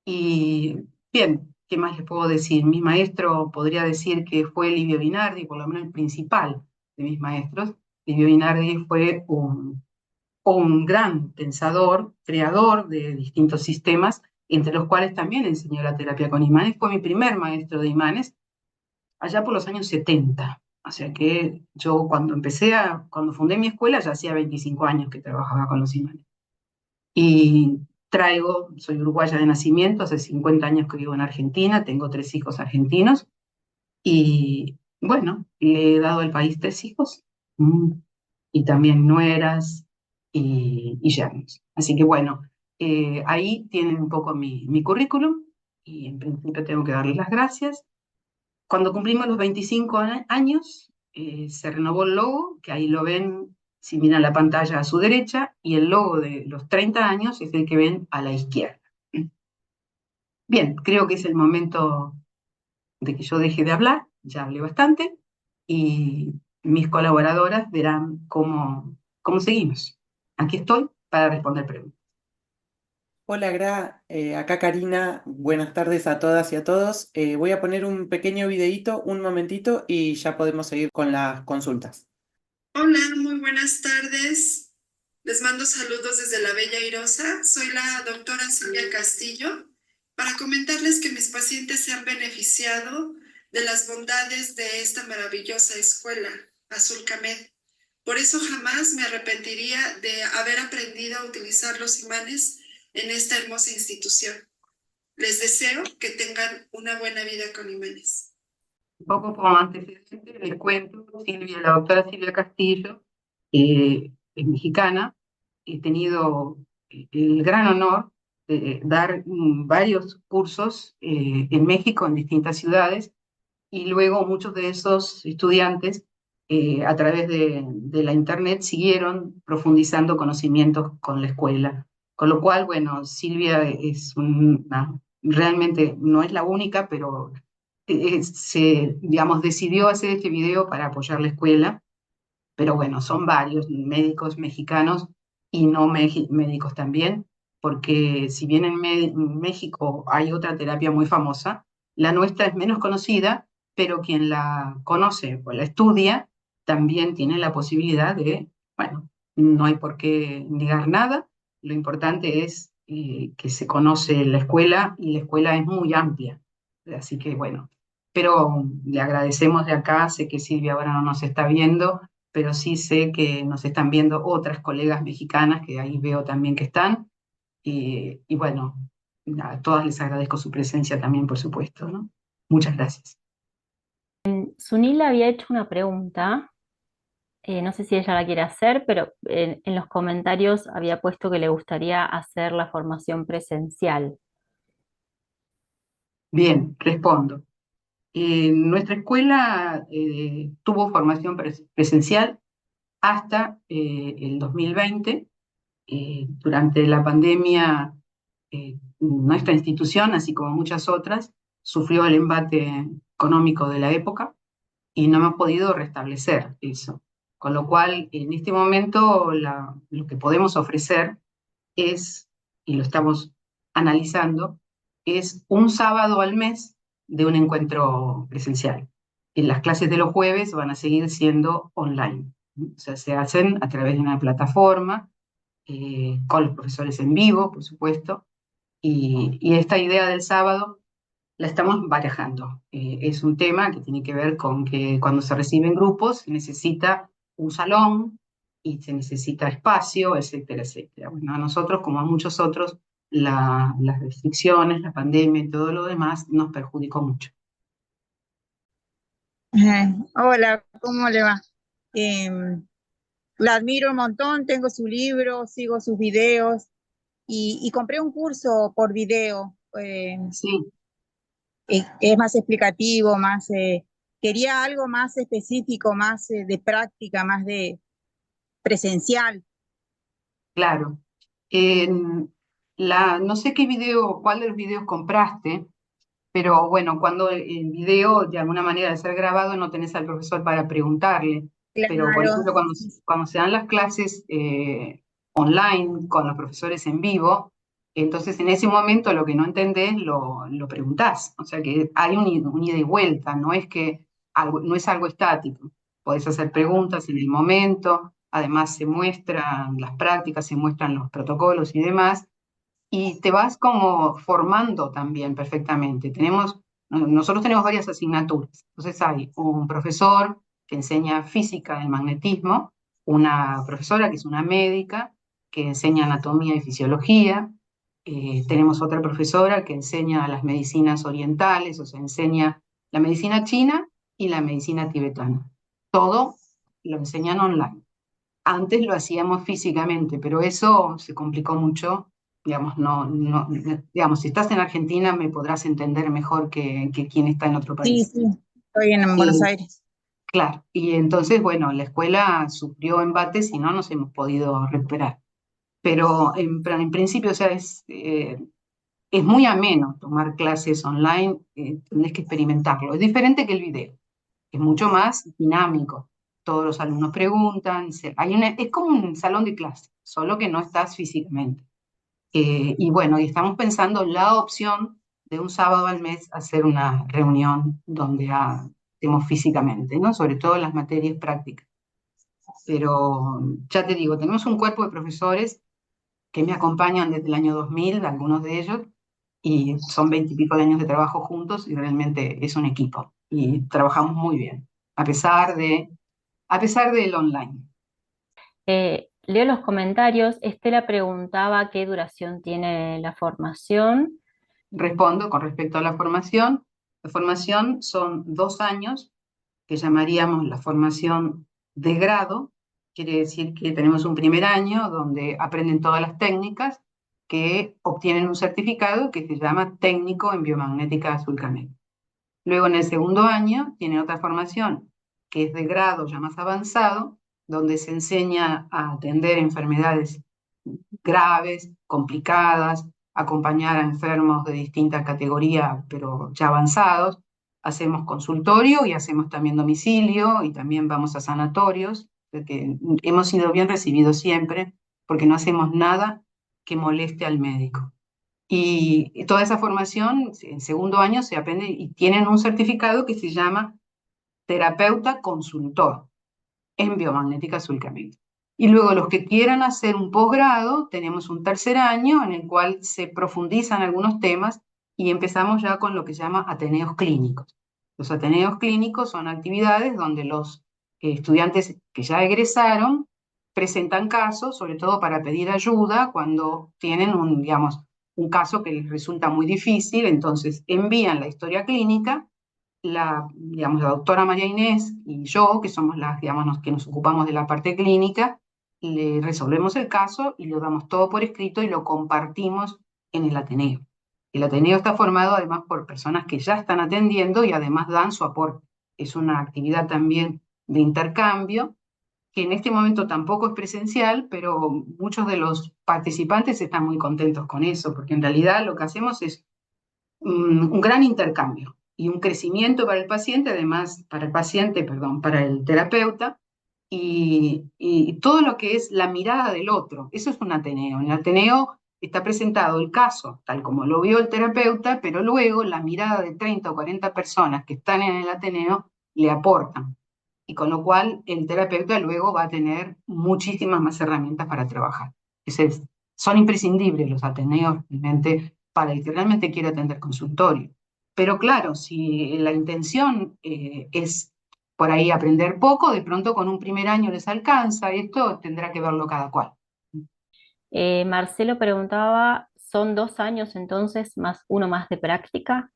Y bien, ¿qué más les puedo decir? Mi maestro podría decir que fue Livio Binardi, por lo menos el principal de mis maestros. Livio Binardi fue un gran pensador, creador de distintos sistemas, entre los cuales también enseñó la terapia con imanes. Fue mi primer maestro de imanes allá por los años 70. O sea que yo cuando fundé mi escuela ya hacía 25 años que trabajaba con los imanes. Y soy uruguaya de nacimiento, hace 50 años que vivo en Argentina, tengo 3 hijos argentinos y bueno, le he dado al país 3 hijos. Y también nueras y yernos. Así que bueno, ahí tienen un poco mi currículum y en principio tengo que darles las gracias. Cuando cumplimos los 25 años, se renovó el logo, que ahí lo ven si miran la pantalla a su derecha, y el logo de los 30 años es el que ven a la izquierda. Bien, creo que es el momento de que yo deje de hablar, ya hablé bastante, y mis colaboradoras verán cómo seguimos. Aquí estoy para responder preguntas. Hola, Gra, acá Karina, buenas tardes a todas y a todos. Voy a poner un pequeño videíto, un momentito, y ya podemos seguir con las consultas. Hola, muy buenas tardes. Les mando saludos desde la Bella Airosa. Soy la doctora Silvia Castillo para comentarles que mis pacientes se han beneficiado de las bondades de esta maravillosa escuela, Azul Camed. Por eso jamás me arrepentiría de haber aprendido a utilizar los imanes en esta hermosa institución. Les deseo que tengan una buena vida con imanes. Un poco como antecedente, les cuento, la doctora Silvia Castillo es mexicana. He tenido el gran honor de dar varios cursos en México, en distintas ciudades, y luego muchos de esos estudiantes a través de la internet siguieron profundizando conocimientos con la escuela. Con lo cual, bueno, Silvia es realmente no es la única, pero digamos, decidió hacer este video para apoyar la escuela, pero bueno, son varios médicos mexicanos y no médicos también, porque si bien en México hay otra terapia muy famosa, la nuestra es menos conocida, pero quien la conoce o la estudia también tiene la posibilidad de, bueno, no hay por qué negar nada, lo importante es que se conoce la escuela y la escuela es muy amplia, así que bueno, pero le agradecemos de acá, sé que Silvia ahora no nos está viendo, pero sí sé que nos están viendo otras colegas mexicanas, que ahí veo también que están, y bueno, a todas les agradezco su presencia también, por supuesto, ¿no? Muchas gracias. Sunil había hecho una pregunta, no sé si ella la quiere hacer, pero en los comentarios había puesto que le gustaría hacer la formación presencial. Bien, respondo. Nuestra escuela tuvo formación presencial hasta el 2020. Durante la pandemia, nuestra institución, así como muchas otras, sufrió el embate económico de la época y no hemos podido restablecer eso. Con lo cual, en este momento, lo que podemos ofrecer es, y lo estamos analizando, es un sábado al mes de un encuentro presencial. Y las clases de los jueves van a seguir siendo online. O sea, se hacen a través de una plataforma, con los profesores en vivo, por supuesto, y esta idea del sábado la estamos barajando. Es un tema que tiene que ver con que cuando se reciben grupos se necesita un salón y se necesita espacio, etcétera, etcétera. Bueno, a nosotros, como a muchos otros, las restricciones, la pandemia y todo lo demás nos perjudicó mucho. Hola, ¿cómo le va? La admiro un montón, tengo su libro, sigo sus videos y compré un curso por video. Sí, Es más explicativo, quería algo más específico, más de práctica, más de presencial. claro. No sé cuál de los videos compraste, pero bueno, cuando el video de alguna manera de ser grabado no tenés al profesor para preguntarle, pero por Claro, ejemplo cuando se dan las clases online con los profesores en vivo, entonces en ese momento lo que no entendés lo preguntás, o sea que hay un ida y vuelta, no es algo estático, podés hacer preguntas en el momento, además se muestran las prácticas, se muestran los protocolos y demás, y te vas como formando también perfectamente. Nosotros tenemos varias asignaturas. Entonces hay un profesor que enseña física del magnetismo, una profesora que es una médica que enseña anatomía y fisiología, tenemos otra profesora que enseña las medicinas orientales, o sea, enseña la medicina china y la medicina tibetana. Todo lo enseñan online. Antes lo hacíamos físicamente, pero eso se complicó mucho. Digamos, digamos, si estás en Argentina me podrás entender mejor que quien está en otro sí, país. sí, estoy en Buenos Eh, Aires. Claro, y entonces, bueno, la escuela sufrió embates y no nos hemos podido recuperar. Pero en principio, o sea, es muy ameno tomar clases online, tenés que experimentarlo. Es diferente que el video, es mucho más dinámico. Todos los alumnos preguntan, es como un salón de clase, solo que no estás físicamente. Y bueno, y estamos pensando la opción de un sábado al mes hacer una reunión donde estemos físicamente, ¿no? Sobre todo en las materias prácticas. Pero ya te digo, tenemos un cuerpo de profesores que me acompañan desde el año 2000, algunos de ellos, y son 20 y pico de años de trabajo juntos y realmente es un equipo y trabajamos muy bien, a pesar del online. Leo los comentarios. Estela preguntaba qué duración tiene la formación. Respondo con respecto a la formación. La formación son 2 años, que llamaríamos la formación de grado. Quiere decir que tenemos un primer año donde aprenden todas las técnicas que obtienen un certificado que se llama técnico en biomagnética azul canela. Luego en el segundo año tienen otra formación que es de grado ya más avanzado, donde se enseña a atender enfermedades graves, complicadas, acompañar a enfermos de distintas categorías, pero ya avanzados. Hacemos consultorio y hacemos también domicilio y también vamos a sanatorios, porque hemos sido bien recibidos siempre, porque no hacemos nada que moleste al médico. Y toda esa formación, en segundo año, se aprende y tienen un certificado que se llama terapeuta consultor en biomagnética azul canela. Y luego los que quieran hacer un posgrado, tenemos un tercer año en el cual se profundizan algunos temas y empezamos ya con lo que se llama ateneos clínicos. Los ateneos clínicos son actividades donde los estudiantes que ya egresaron presentan casos, sobre todo para pedir ayuda cuando tienen digamos, un caso que les resulta muy difícil, entonces envían la historia clínica, digamos, la doctora María Inés y yo, que somos digamos, que nos ocupamos de la parte clínica, le resolvemos el caso y lo damos todo por escrito y lo compartimos en el Ateneo. El Ateneo está formado además por personas que ya están atendiendo y además dan su aporte. Es una actividad también de intercambio, que en este momento tampoco es presencial, pero muchos de los participantes están muy contentos con eso, porque en realidad lo que hacemos es un gran intercambio y un crecimiento para el paciente, además para el paciente, perdón, para el terapeuta, y todo lo que es la mirada del otro. Eso es un Ateneo. En el Ateneo está presentado el caso, tal como lo vio el terapeuta, pero luego la mirada de 30 o 40 personas que están en el Ateneo le aportan. Y con lo cual el terapeuta luego va a tener muchísimas más herramientas para trabajar. Son imprescindibles los Ateneos realmente para el que realmente quiere atender consultorio. Pero claro, si la intención es por ahí aprender poco, de pronto con un primer año les alcanza, esto tendrá que verlo cada cual. Marcelo preguntaba, ¿son 2 años entonces más uno más de práctica?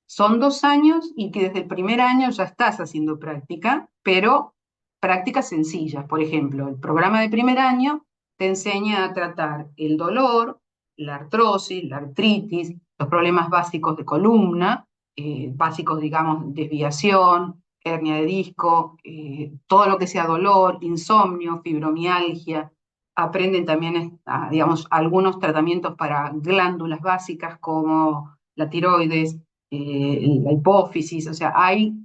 Son 2 años y que desde el primer año ya estás haciendo práctica, pero prácticas sencillas. Por ejemplo, el programa de primer año te enseña a tratar el dolor, la artrosis, la artritis, los problemas básicos de columna, básicos, digamos, desviación, hernia de disco, todo lo que sea dolor, insomnio, fibromialgia. Aprenden también, digamos, algunos tratamientos para glándulas básicas como la tiroides, la hipófisis, o sea, hay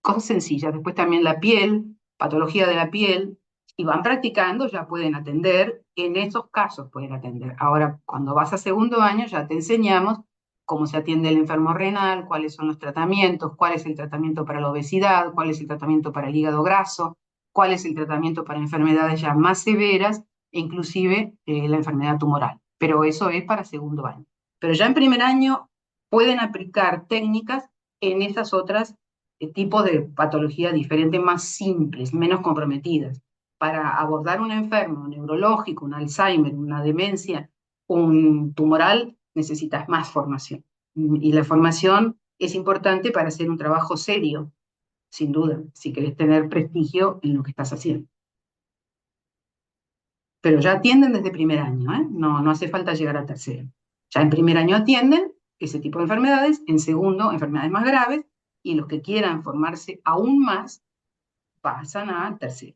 cosas sencillas. Después también la piel, patología de la piel, y van practicando, ya pueden atender, en esos casos pueden atender. Ahora, cuando vas a segundo año, ya te enseñamos cómo se atiende el enfermo renal, cuáles son los tratamientos, cuál es el tratamiento para la obesidad, cuál es el tratamiento para el hígado graso, cuál es el tratamiento para enfermedades ya más severas, e inclusive la enfermedad tumoral. Pero eso es para segundo año. Pero ya en primer año pueden aplicar técnicas en esas otras tipos de patología diferentes, más simples, menos comprometidas. Para abordar un enfermo neurológico, un Alzheimer, una demencia, un tumoral, necesitas más formación. Y la formación es importante para hacer un trabajo serio, sin duda, si querés tener prestigio en lo que estás haciendo. Pero ya atienden desde primer año, ¿eh? No hace falta llegar a tercero. Ya en primer año atienden ese tipo de enfermedades, en segundo, enfermedades más graves, y los que quieran formarse aún más pasan a tercero.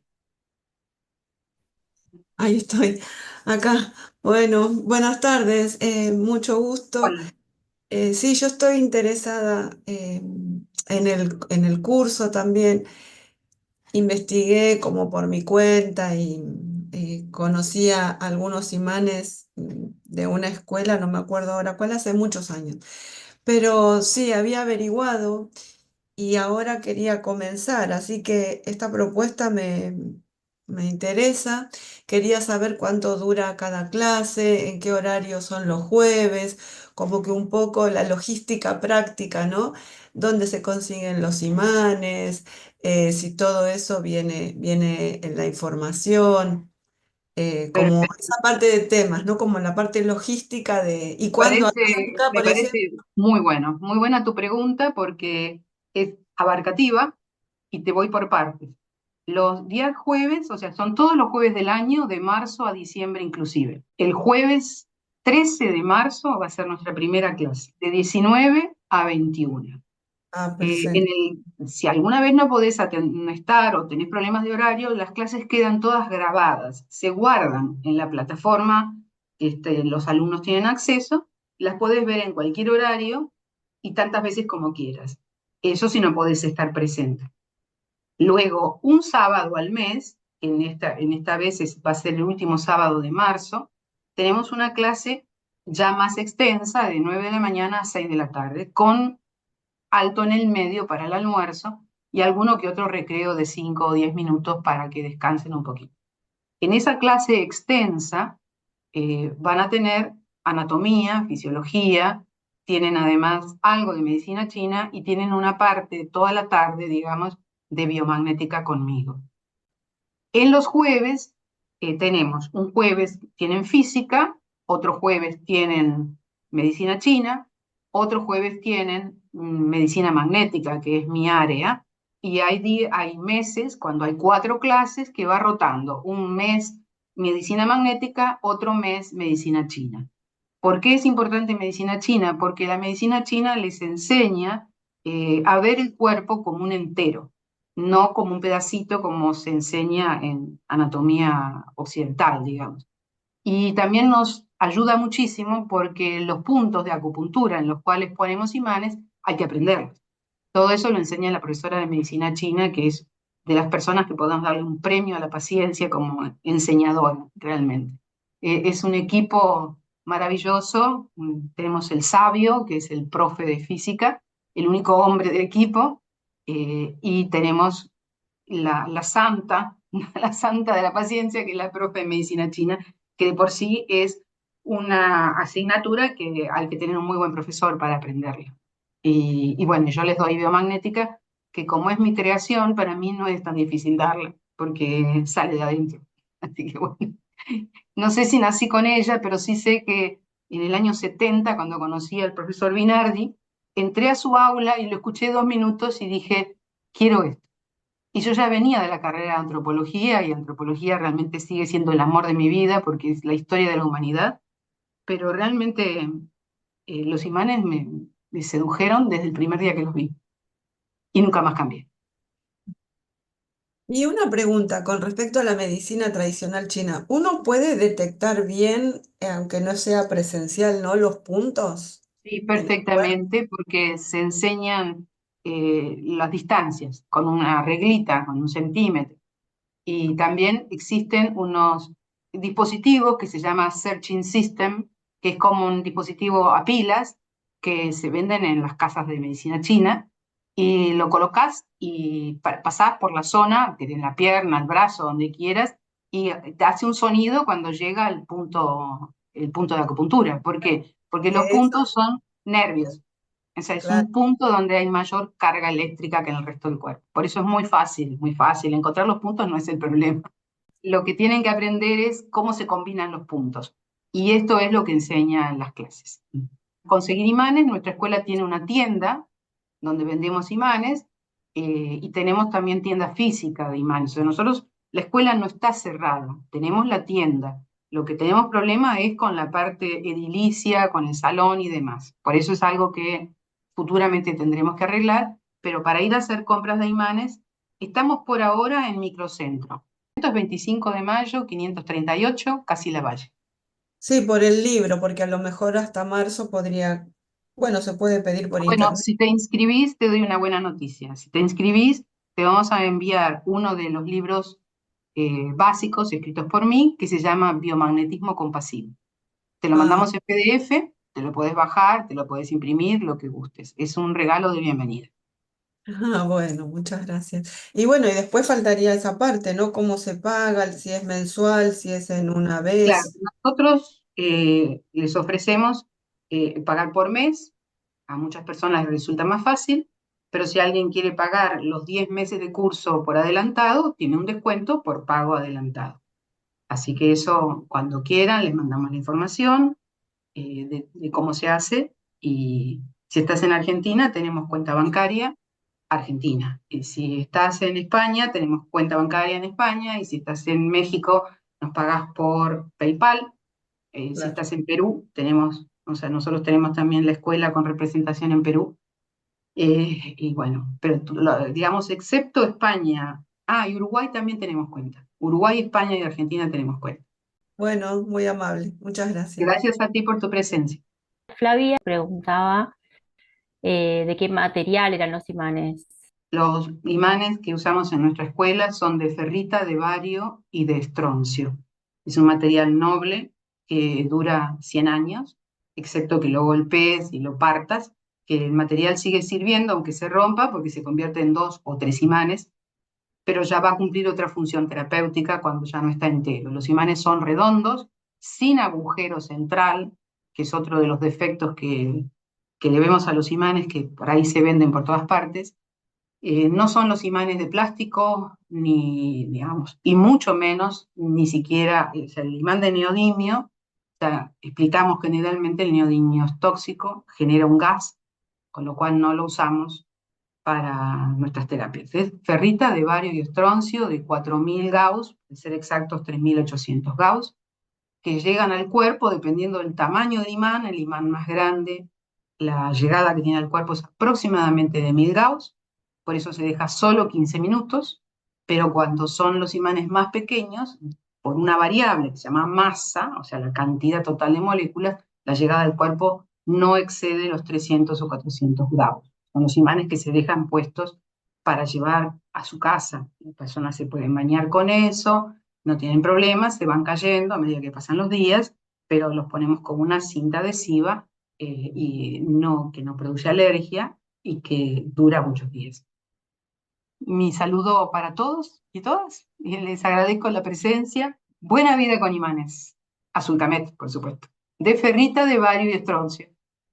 Ahí estoy, acá. Bueno, buenas tardes, mucho gusto. Hola. Sí, yo estoy interesada en el curso también. Investigué como por mi cuenta y conocía algunos imanes de una escuela, no me acuerdo ahora cuál, hace muchos años. Pero sí, había averiguado y ahora quería comenzar, así que esta propuesta me interesa. Quería saber cuánto dura cada clase, en qué horario son los jueves, como que un poco la logística práctica, ¿no? Dónde se consiguen los imanes, si todo eso viene en la información, como Perfecto. esa parte de temas, ¿no? Como la parte logística de, y cuándo arranca, Me por ejemplo. parece muy bueno, muy buena tu pregunta porque es abarcativa y te voy por partes. Los días jueves, o sea, son todos los jueves del año, de marzo a diciembre inclusive. El jueves 13 de marzo va a ser nuestra primera clase, de 19 a 21. Ah, perfecto. Si alguna vez no podés no estar o tenés problemas de horario, las clases quedan todas grabadas, se guardan en la plataforma, los alumnos tienen acceso, las podés ver en cualquier horario y tantas veces como quieras. Eso si no podés estar presente. Luego, un sábado al mes, en esta vez va a ser el último sábado de marzo, tenemos una clase ya más extensa de 9 de la mañana a 6 de la tarde, con alto en el medio para el almuerzo y alguno que otro recreo de 5 o 10 minutos para que descansen un poquito. En esa clase extensa van a tener anatomía, fisiología, tienen además algo de medicina china y tienen una parte toda la tarde, digamos, de biomagnética conmigo. En los jueves tenemos, un jueves tienen física, otro jueves tienen medicina china, otro jueves tienen medicina magnética, que es mi área, y hay meses, cuando hay 4 clases, que va rotando. Un mes medicina magnética, otro mes medicina china. ¿Por qué es importante medicina china? Porque la medicina china les enseña a ver el cuerpo como un entero, no como un pedacito como se enseña en anatomía occidental, digamos. Y también nos ayuda muchísimo porque los puntos de acupuntura en los cuales ponemos imanes hay que aprenderlos. Todo eso lo enseña la profesora de medicina china, que es de las personas que podemos darle un premio a la paciencia como enseñadora, realmente. Es un equipo maravilloso. Tenemos el sabio, que es el profe de física, el único hombre del equipo, y tenemos la santa, la santa de la paciencia, que es la profe de medicina china, que de por sí es una asignatura que hay que tener un muy buen profesor para aprenderla. Y bueno, yo les doy biomagnética, que como es mi creación, para mí no es tan difícil darla, porque sale de adentro. Así que bueno, no sé si nací con ella, pero sí sé que en el año 70, cuando conocí al profesor Binardi, entré a su aula y lo escuché 2 minutos y dije, quiero esto. Y yo ya venía de la carrera de antropología, y antropología realmente sigue siendo el amor de mi vida, porque es la historia de la humanidad, pero realmente los imanes me sedujeron desde el primer día que los vi, y nunca más cambié. Y una pregunta con respecto a la medicina tradicional china. ¿Uno puede detectar bien, aunque no sea presencial, ¿no? Los puntos Sí, en el cuerpo? perfectamente, porque se enseñan las distancias con una reglita, con 1 centímetro. Y también existen unos dispositivos que se llama Searching System, que es como un dispositivo a pilas que se venden en las casas de medicina china, y lo colocas y pasás por la zona, en la pierna, el brazo, donde quieras, y te hace un sonido cuando llega el punto de acupuntura. ¿Por qué? Porque los Que eso, puntos son nervios. O sea, es claro. un punto donde hay mayor carga eléctrica que en el resto del cuerpo. Por eso es muy fácil, muy fácil. Encontrar los puntos no es el problema. Lo que tienen que aprender es cómo se combinan los puntos. Y esto es lo que enseña en las clases. Conseguir imanes, nuestra escuela tiene una tienda donde vendemos imanes, y tenemos también tienda física de imanes. O sea, nosotros, la escuela no está cerrada, tenemos la tienda. Lo que tenemos problema es con la parte edilicia, con el salón y demás. Por eso es algo que futuramente tendremos que arreglar, pero para ir a hacer compras de imanes, estamos por ahora en Microcentro. 525 de mayo, 538, Casi Lavalle. Sí, por el libro, porque a lo mejor hasta marzo podría, bueno, se puede pedir por Bueno, internet. si te inscribís, te doy una buena noticia. Si te inscribís, te vamos a enviar uno de los libros básicos escritos por mí, que se llama Biomagnetismo Compasivo. Te lo Ah, mandamos en PDF, te lo podés bajar, te lo podés imprimir, lo que gustes. Es un regalo de bienvenida. bueno, muchas gracias. Y bueno, y después faltaría esa parte, ¿no? ¿Cómo se paga? Si es mensual, si es en una Claro, vez. nosotros les ofrecemos pagar por mes. A muchas personas les resulta más fácil, pero si alguien quiere pagar los 10 meses de curso por adelantado, tiene un descuento por pago adelantado. Así que eso, cuando quieran, les mandamos la información de cómo se hace. Y si estás en Argentina, tenemos cuenta bancaria argentina. Y si estás en España, tenemos cuenta bancaria en España. Y si estás en México, nos pagás por PayPal. Si Claro. estás en Perú, o sea, nosotros tenemos también la escuela con representación en Perú. Y bueno, pero digamos, excepto España, y Uruguay también tenemos cuenta. Uruguay, España y Argentina tenemos cuenta. Bueno, muy amable. Muchas gracias. Gracias a ti por tu presencia. Flavia preguntaba de qué material eran los imanes. Los imanes que usamos en nuestra escuela son de ferrita, de bario y de estroncio. Es un material noble que dura 100 años, excepto que lo golpees y lo partas, que el material sigue sirviendo aunque se rompa porque se convierte en 2 o 3 imanes, pero ya va a cumplir otra función terapéutica cuando ya no está entero. Los imanes son redondos, sin agujero central, que es otro de los defectos que le vemos a los imanes, que por ahí se venden por todas partes. No son los imanes de plástico, ni, digamos, y mucho menos, ni siquiera, o sea, el imán de neodimio, o sea, explicamos generalmente el neodimio es tóxico, genera un gas, con lo cual no lo usamos para nuestras terapias. Es ferrita de bario y estroncio de 4000 Gauss, de ser exactos 3800 Gauss, que llegan al cuerpo dependiendo del tamaño del imán. El imán más grande, la llegada que tiene al cuerpo es aproximadamente de 1000 Gauss, por eso se deja solo 15 minutos, pero cuando son los imanes más pequeños, por una variable que se llama masa, o sea, la cantidad total de moléculas, la llegada al cuerpo no excede los 300 o 400 Gauss. Son los imanes que se dejan puestos para llevar a su casa. Las personas se pueden bañar con eso, no tienen problemas, se van cayendo a medida que pasan los días, pero los ponemos como una cinta adhesiva que no produce alergia y que dura muchos días. Mi saludo para todos y todas, y les agradezco la presencia. Buena vida con imanes. Azulcamet, por supuesto. De ferrita, de bario y estroncio.